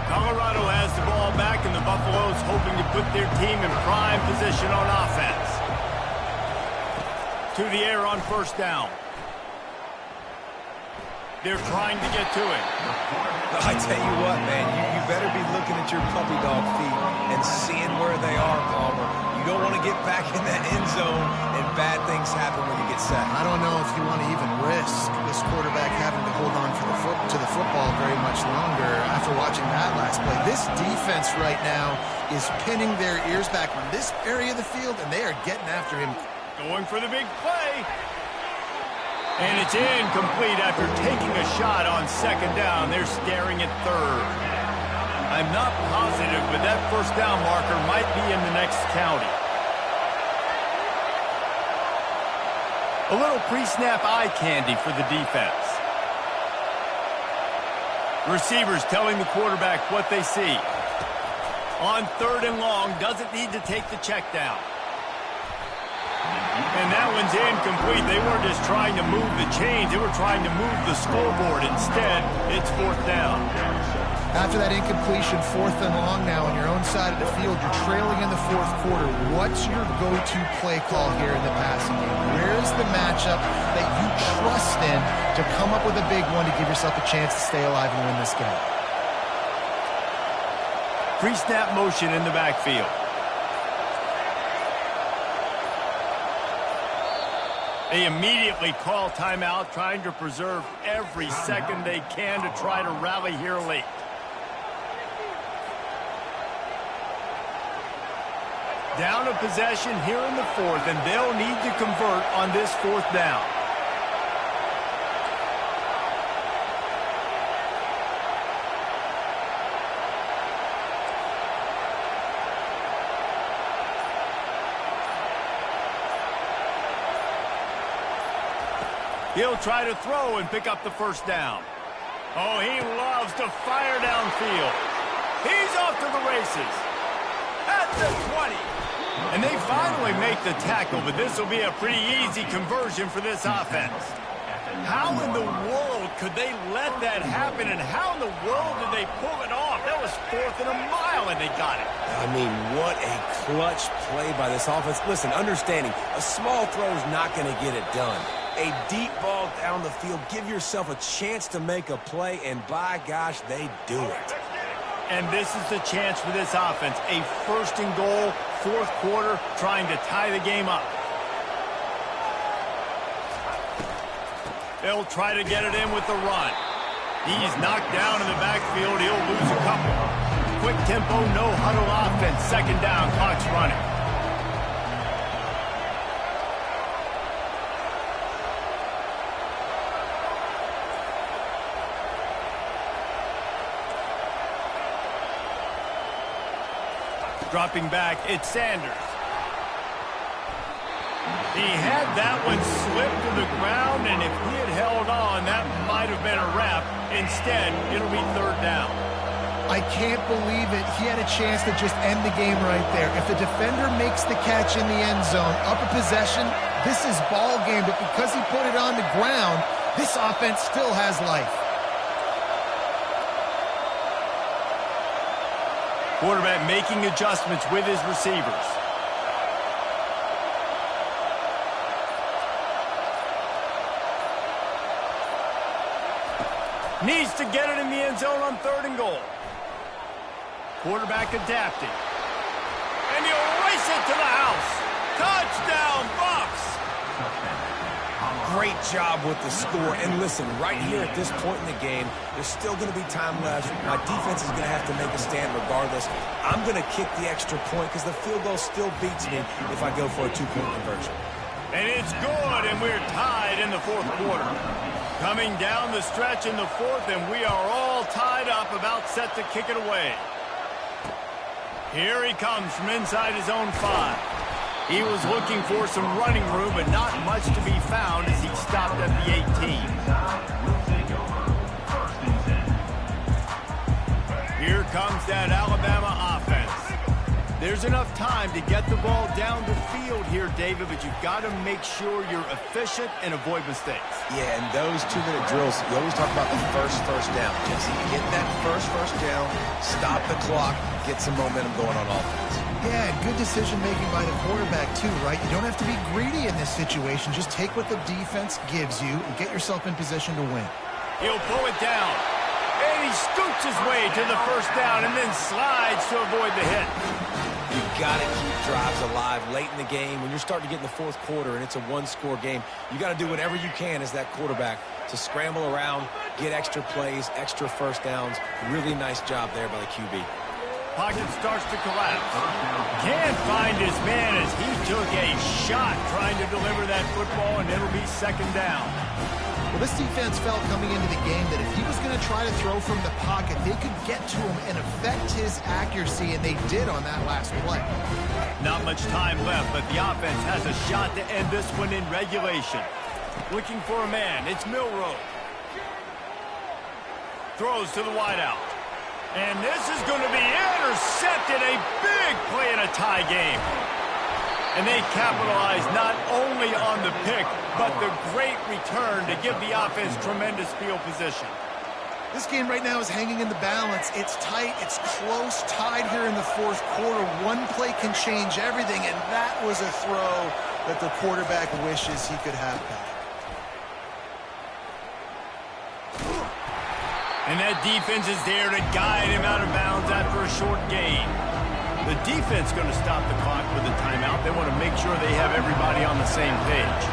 [SPEAKER 2] Colorado has the ball back, and the Buffaloes hoping to put their team in prime position on offense. To the air on 1st down. They're trying to get to it.
[SPEAKER 1] I tell you what, man, you better be looking at your puppy dog feet and seeing where they are, Palmer. You don't want to get back in that end zone and bad things happen when you get sacked.
[SPEAKER 3] I don't know if you want to even risk this quarterback having to hold on to the football very much longer after watching that last play. This defense right now is pinning their ears back on this area of the field, and they are getting after him.
[SPEAKER 2] Going for the big play. And it's incomplete after taking a shot on 2nd down. They're staring at 3rd. I'm not positive, but that 1st down marker might be in the next county. A little pre-snap eye candy for the defense. Receivers telling the quarterback what they see. On 3rd and long, doesn't need to take the check down. And that one's incomplete. They weren't just trying to move the chains. They were trying to move the scoreboard. Instead, it's 4th down.
[SPEAKER 3] After that incompletion, 4th and long now on your own side of the field, you're trailing in the 4th quarter. What's your go-to play call here in the passing game? Where is the matchup that you trust in to come up with a big one to give yourself a chance to stay alive and win this game?
[SPEAKER 2] Pre-snap motion in the backfield. They immediately call timeout, trying to preserve every second they can to try to rally here late. Down a possession here in the 4th, and they'll need to convert on this 4th down. He'll try to throw and pick up the 1st down. Oh, he loves to fire downfield. He's off to the races. At the 20. And they finally make the tackle, but this will be a pretty easy conversion for this offense. How in the world could they let that happen, and how in the world did they pull it off? That was 4th and a mile, and they got it.
[SPEAKER 1] I mean, what a clutch play by this offense. Listen, understanding, a small throw is not going to get it done. A deep ball down the field, give yourself a chance to make a play, and by gosh, they do it.
[SPEAKER 2] And this is the chance for this offense. A 1st and goal, 4th quarter, trying to tie the game up. They'll try to get it in with the run. He's knocked down in the backfield. He'll lose a couple. Quick tempo, no huddle offense. 2nd down, clock's running. Dropping back, it's Sanders. He had that one slip to the ground, and if he had held on, that might have been a wrap. Instead, it'll be 3rd down.
[SPEAKER 3] I can't believe it. He had a chance to just end the game right there. If the defender makes the catch in the end zone, up a possession, this is ball game. But because he put it on the ground, this offense still has life.
[SPEAKER 2] Quarterback making adjustments with his receivers. Needs to get it in the end zone on 3rd and goal. Quarterback adapting. And he'll race it to the house. Touchdown, Bucs!
[SPEAKER 1] Great job with the score. And listen, right here at this point in the game, there's still going to be time left. My defense is going to have to make a stand regardless. I'm going to kick the extra point because the field goal still beats me if I go for a 2-point conversion.
[SPEAKER 2] And it's good, and we're tied in the 4th quarter. Coming down the stretch in the 4th, and we are all tied up, about set to kick it away. Here he comes from inside his own 5. He was looking for some running room, but not much to be found as he stopped at the 18. Here comes that Alabama offense. There's enough time to get the ball down the field here, David, but you've got to make sure you're efficient and avoid mistakes.
[SPEAKER 1] Yeah, and those 2-minute drills, you always talk about the first down. Jesse, get that first down, stop the clock, get some momentum going on offense.
[SPEAKER 3] Yeah, good decision-making by the quarterback, too, right? You don't have to be greedy in this situation. Just take what the defense gives you and get yourself in position to win.
[SPEAKER 2] He'll pull it down. And he scoots his way to the 1st down and then slides to avoid the hit.
[SPEAKER 1] You've got to keep drives alive late in the game. When you're starting to get in the 4th quarter and it's a 1-score game, you got to do whatever you can as that quarterback to scramble around, get extra plays, extra 1st downs. Really nice job there by the QB.
[SPEAKER 2] Pocket starts to collapse. Can't find his man as he took a shot trying to deliver that football, and it'll be 2nd down.
[SPEAKER 3] Well, this defense felt coming into the game that if he was going to try to throw from the pocket, they could get to him and affect his accuracy, and they did on that last play.
[SPEAKER 2] Not much time left, but the offense has a shot to end this one in regulation. Looking for a man. It's Milroe. Throws to the wideout. And this is going to be intercepted. A big play in a tie game. And they capitalize not only on the pick, but the great return to give the offense tremendous field position.
[SPEAKER 3] This game right now is hanging in the balance. It's tight. It's close, tied here in the fourth quarter. One play can change everything, and that was a throw that the quarterback wishes he could have back.
[SPEAKER 2] And that defense is there to guide him out of bounds after a short gain. The defense going to stop the clock with a timeout. They want to make sure they have everybody on the same page.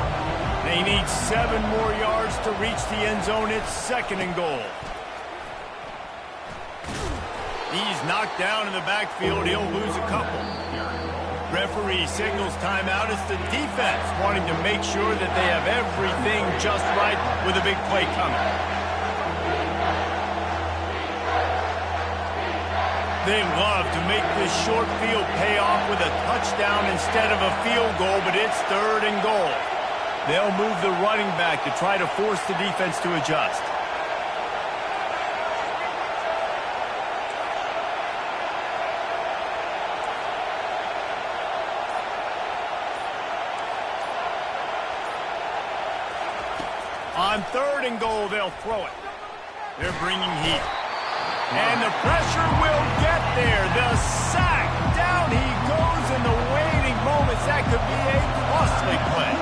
[SPEAKER 2] They need 7 more yards to reach the end zone. It's 2nd and goal. He's knocked down in the backfield. He'll lose a couple. Referee signals timeout. It's the defense wanting to make sure that they have everything just right with a big play coming. They love to make this short field pay off with a touchdown instead of a field goal, but it's 3rd and goal. They'll move the running back to try to force the defense to adjust. On 3rd and goal, they'll throw it. They're bringing heat. And the pressure will get there. The sack. Down he goes in the waiting moments. That could be a costly play.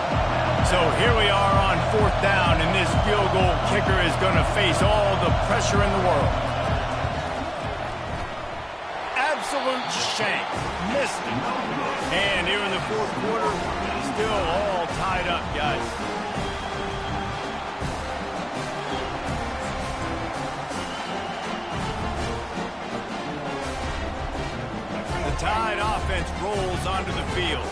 [SPEAKER 2] So here we are on 4th down, and this field goal kicker is going to face all the pressure in the world. Absolute shank. Missed it. And here in the 4th quarter, still all tied up, guys. Tied offense rolls onto the field.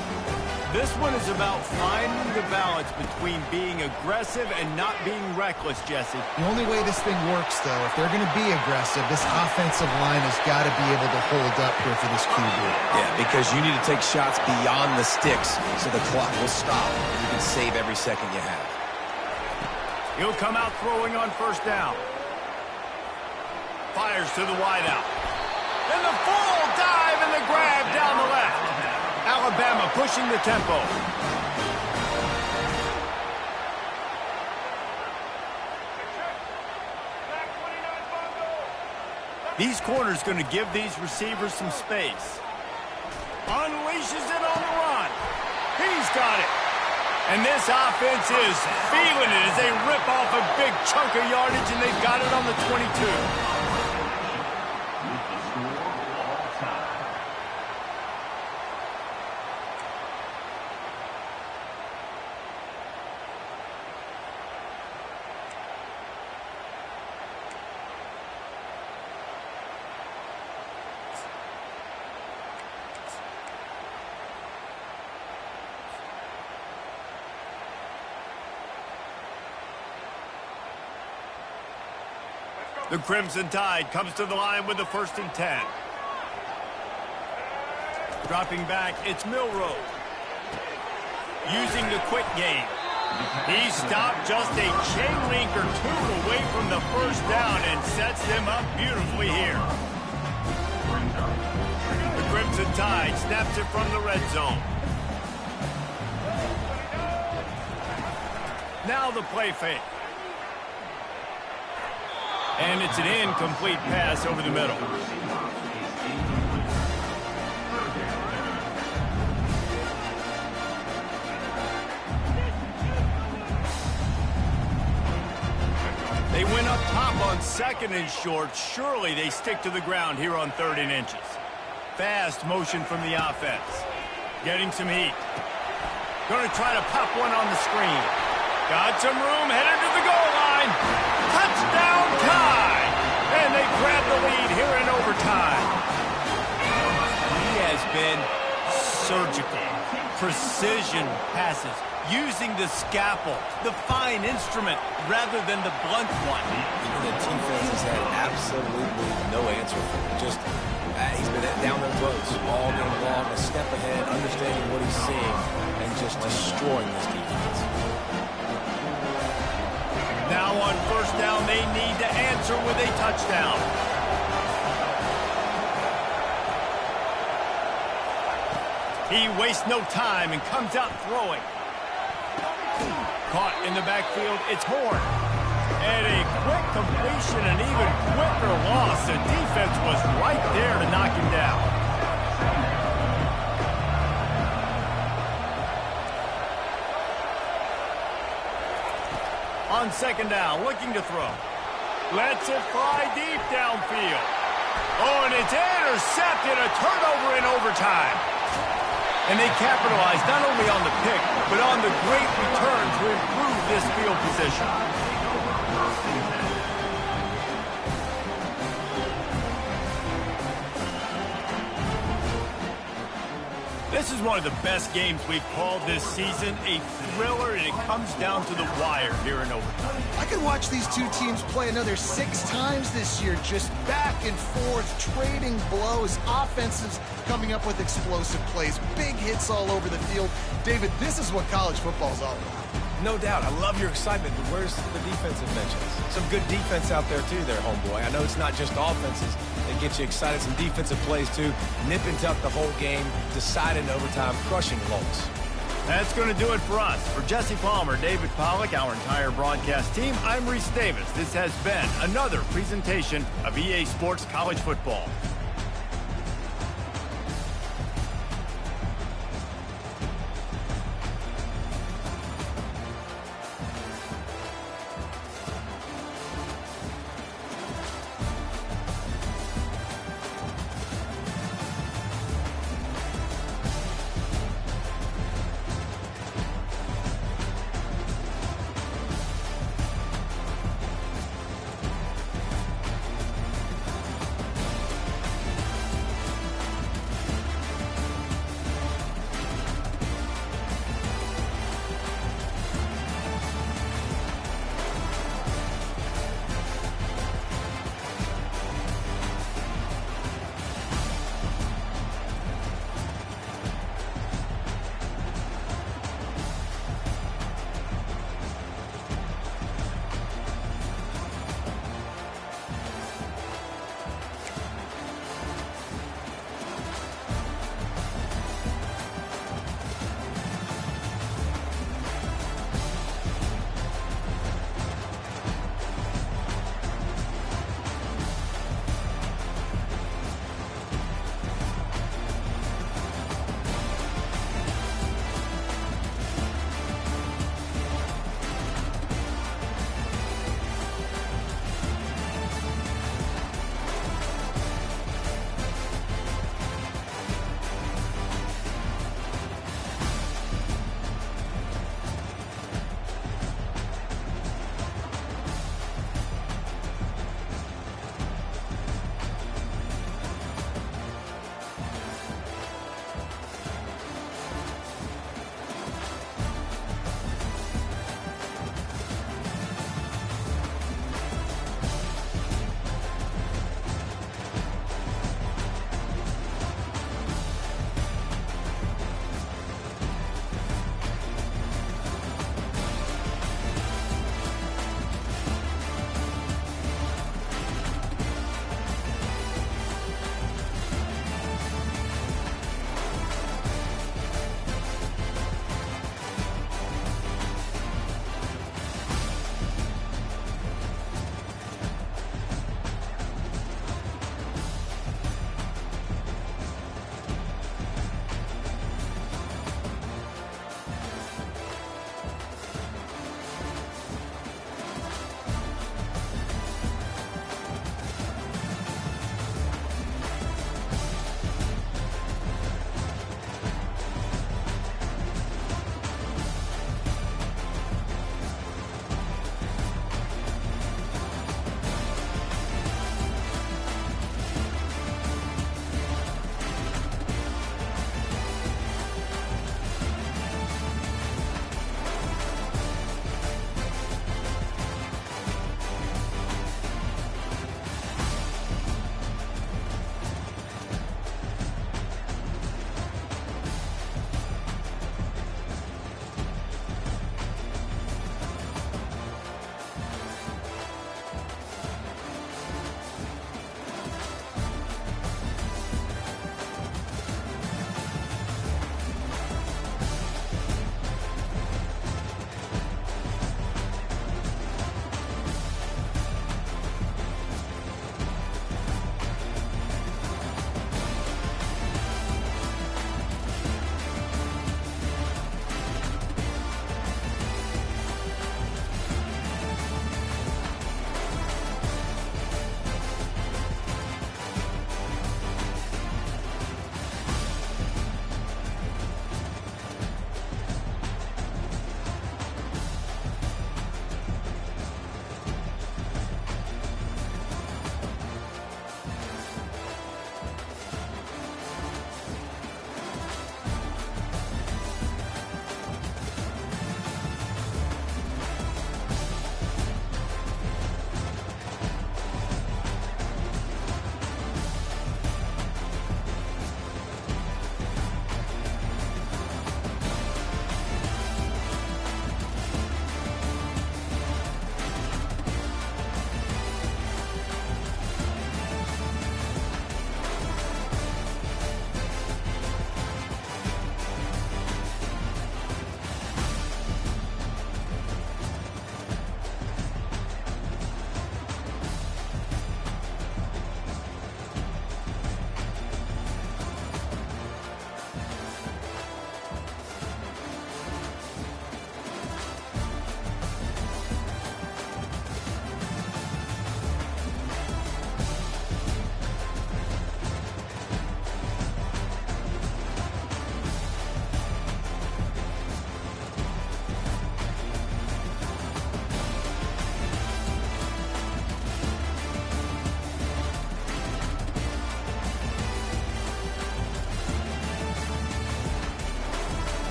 [SPEAKER 2] This one is about finding the balance between being aggressive and not being reckless, Jesse.
[SPEAKER 3] The only way this thing works, though, if they're going to be aggressive, this offensive line has got to be able to hold up here for this QB.
[SPEAKER 1] Yeah, because you need to take shots beyond the sticks so the clock will stop and you can save every second you have.
[SPEAKER 2] He'll come out throwing on 1st down. Fires to the wideout. And the full dive and the grab down the left. Alabama pushing the tempo. These corners going to give these receivers some space. Unleashes it on the run. He's got it. And this offense is feeling it as they rip off a big chunk of yardage, and they've got it on the 22. The Crimson Tide comes to the line with the 1st and 10. Dropping back, it's Milroe. Using the quick game. He stopped just a chain link or 2 away from the 1st down and sets them up beautifully here. The Crimson Tide snaps it from the red zone. Now the play fake. And it's an incomplete pass over the middle. They went up top on 2nd and short. Surely they stick to the ground here on 3rd and inches. Fast motion from the offense. Getting some heat. Going to try to pop one on the screen. Got some room, headed to the goal line. Touchdown tie! And they grab the lead here in overtime. He has been surgical. Precision passes. Using the scalpel, the fine instrument, rather than the blunt one.
[SPEAKER 1] The defense has had absolutely no answer for him. Just, he's been down their throats all game long, a step ahead, understanding what he's seeing, and just destroying this defense.
[SPEAKER 2] Now on first down, they need to answer with a touchdown. He wastes no time and comes out throwing. Caught in the backfield, it's Horn. And a quick completion, an even quicker loss. The defense was right there to knock him down. On second down, looking to throw. Lets it fly deep downfield. Oh, and it's intercepted, a turnover in overtime. And they capitalized not only on the pick, but on the great return to improve this field position. This is one of the best games we've called this season, a thriller, and it comes down to the wire here in overtime.
[SPEAKER 3] I could watch these two teams play another 6 times this year, just back and forth, trading blows, offenses coming up with explosive plays, big hits all over the field. David, this is what college football is all about.
[SPEAKER 1] No doubt. I love your excitement, but where's the defensive mentions? Some good defense out there, too, there, homeboy. I know it's not just offenses that get you excited. Some defensive plays, too. Nip and tuck the whole game, decide in overtime, crushing Lawrence.
[SPEAKER 2] That's going to do it for us. For Jesse Palmer, David Pollack, our entire broadcast team, I'm Reese Davis. This has been another presentation of EA Sports College Football.